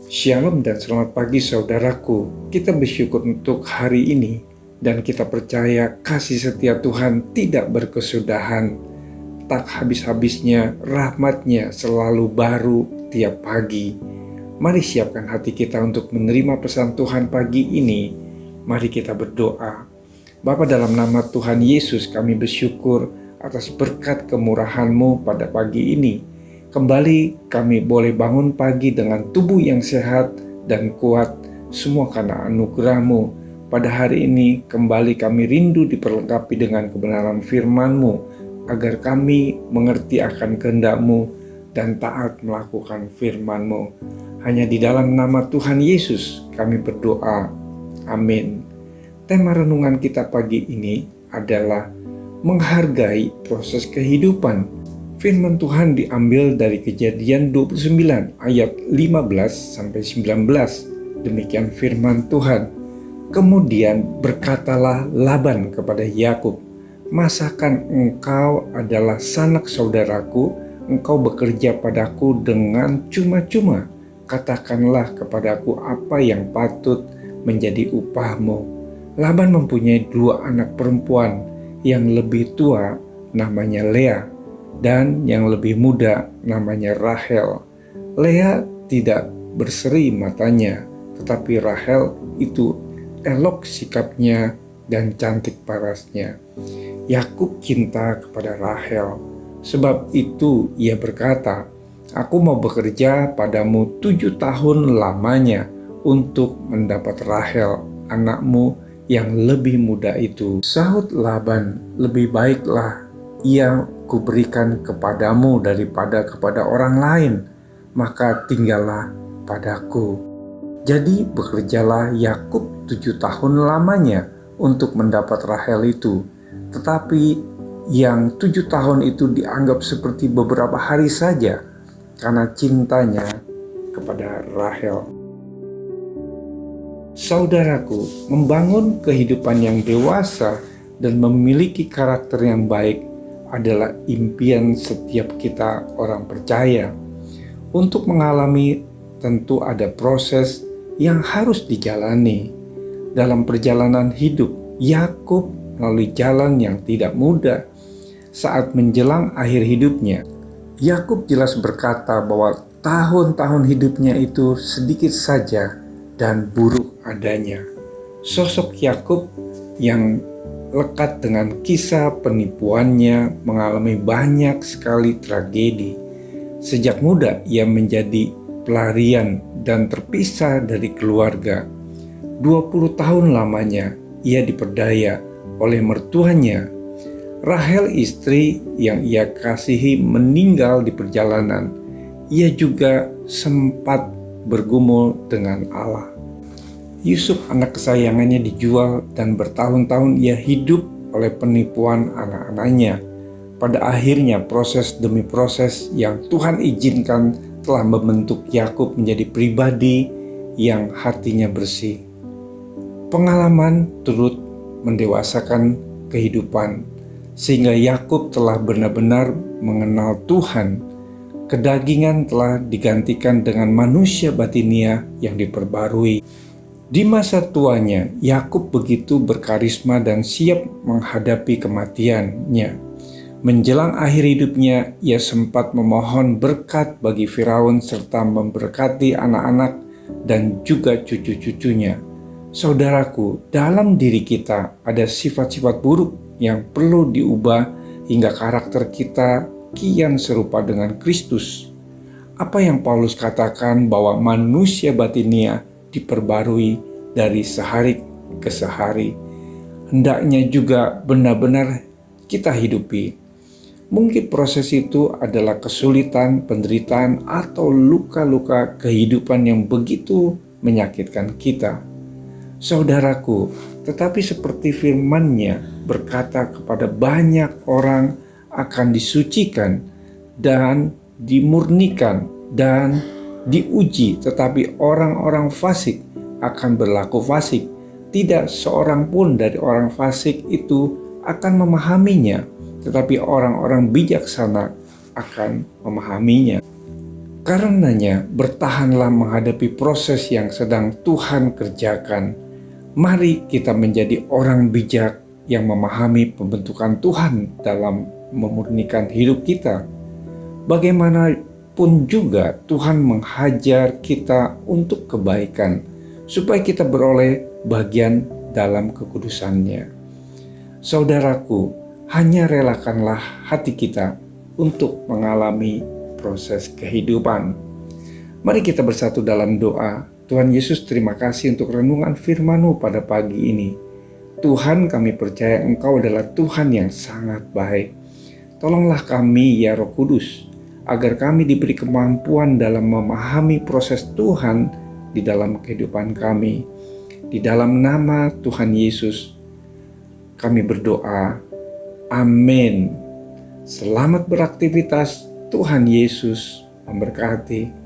Shalom dan selamat pagi saudaraku. Kita bersyukur untuk hari ini dan kita percaya kasih setia Tuhan tidak berkesudahan. Tak habis-habisnya rahmat-Nya selalu baru tiap pagi. Mari siapkan hati kita untuk menerima pesan Tuhan pagi ini. Mari kita berdoa. Bapa, dalam nama Tuhan Yesus kami bersyukur atas berkat kemurahan-Mu pada pagi ini. Kembali kami boleh bangun pagi dengan tubuh yang sehat dan kuat, semua karena anugerah-Mu. Pada hari ini kembali kami rindu diperlengkapi dengan kebenaran firman-Mu, agar kami mengerti akan kehendak-Mu dan taat melakukan firman-Mu. Hanya di dalam nama Tuhan Yesus kami berdoa. Amin. Tema renungan kita pagi ini adalah menghargai proses kehidupan. Firman Tuhan diambil dari Kejadian 29 ayat 15-19. Demikian firman Tuhan. Kemudian berkatalah Laban kepada Yakub, "Masakan engkau adalah sanak saudaraku, engkau bekerja padaku dengan cuma-cuma. Katakanlah kepadaku apa yang patut menjadi upahmu." Laban mempunyai 2 anak perempuan, yang lebih tua namanya Lea dan yang lebih muda namanya Rahel. Lea tidak berseri matanya, tetapi Rahel itu elok sikapnya dan cantik parasnya. Yakub cinta kepada Rahel, sebab itu ia berkata, "Aku mau bekerja padamu 7 tahun lamanya untuk mendapat Rahel, anakmu yang lebih muda itu." Sahut Laban, "Lebih baiklah ia kuberikan kepadamu daripada kepada orang lain, maka tinggallah padaku." Jadi bekerjalah Yakub 7 tahun lamanya untuk mendapat Rahel itu. Tetapi yang 7 tahun itu dianggap seperti beberapa hari saja karena cintanya kepada Rahel. Saudaraku, membangun kehidupan yang dewasa dan memiliki karakter yang baik adalah impian setiap kita orang percaya. Untuk mengalami tentu ada proses yang harus dijalani. Dalam perjalanan hidup, Yakub melalui jalan yang tidak mudah. Saat menjelang akhir hidupnya, Yakub jelas berkata bahwa tahun-tahun hidupnya itu sedikit saja dan buruk adanya. Sosok Yakub yang lekat dengan kisah penipuannya mengalami banyak sekali tragedi. Sejak muda ia menjadi pelarian dan terpisah dari keluarga. 20 tahun lamanya ia diperdaya oleh mertuanya. Rahel, istri yang ia kasihi, meninggal di perjalanan. Ia juga sempat bergumul dengan Allah. Yusuf, anak kesayangannya, dijual dan bertahun-tahun ia hidup oleh penipuan anak-anaknya. Pada akhirnya proses demi proses yang Tuhan izinkan telah membentuk Yakub menjadi pribadi yang hatinya bersih. Pengalaman turut mendewasakan kehidupan sehingga Yakub telah benar-benar mengenal Tuhan. Kedagingan telah digantikan dengan manusia batinia yang diperbarui. Di masa tuanya, Yakub begitu berkarisma dan siap menghadapi kematiannya. Menjelang akhir hidupnya, ia sempat memohon berkat bagi Firaun serta memberkati anak-anak dan juga cucu-cucunya. Saudaraku, dalam diri kita ada sifat-sifat buruk yang perlu diubah hingga karakter kita kian serupa dengan Kristus. Apa yang Paulus katakan bahwa manusia batinia diperbarui dari sehari ke sehari, hendaknya juga benar-benar kita hidupi. Mungkin proses itu adalah kesulitan, penderitaan, atau luka-luka kehidupan yang begitu menyakitkan kita. Saudaraku, tetapi seperti firman-Nya berkata kepada banyak orang akan disucikan dan dimurnikan dan diuji, tetapi orang-orang fasik akan berlaku fasik. Tidak seorang pun dari orang fasik itu akan memahaminya, tetapi orang-orang bijaksana akan memahaminya. Karenanya, bertahanlah menghadapi proses yang sedang Tuhan kerjakan. Mari kita menjadi orang bijak yang memahami pembentukan Tuhan dalam memurnikan hidup kita. Bagaimanapun juga Tuhan menghajar kita untuk kebaikan, supaya kita beroleh bagian dalam kekudusannya. Saudaraku, hanya relakanlah hati kita untuk mengalami proses kehidupan. Mari kita bersatu dalam doa. Tuhan Yesus, terima kasih untuk renungan firman-Mu pada pagi ini. Tuhan, kami percaya Engkau adalah Tuhan yang sangat baik. Tolonglah kami ya Roh Kudus, agar kami diberi kemampuan dalam memahami proses Tuhan di dalam kehidupan kami. Di dalam nama Tuhan Yesus, kami berdoa. Amin. Selamat beraktivitas. Tuhan Yesus memberkati.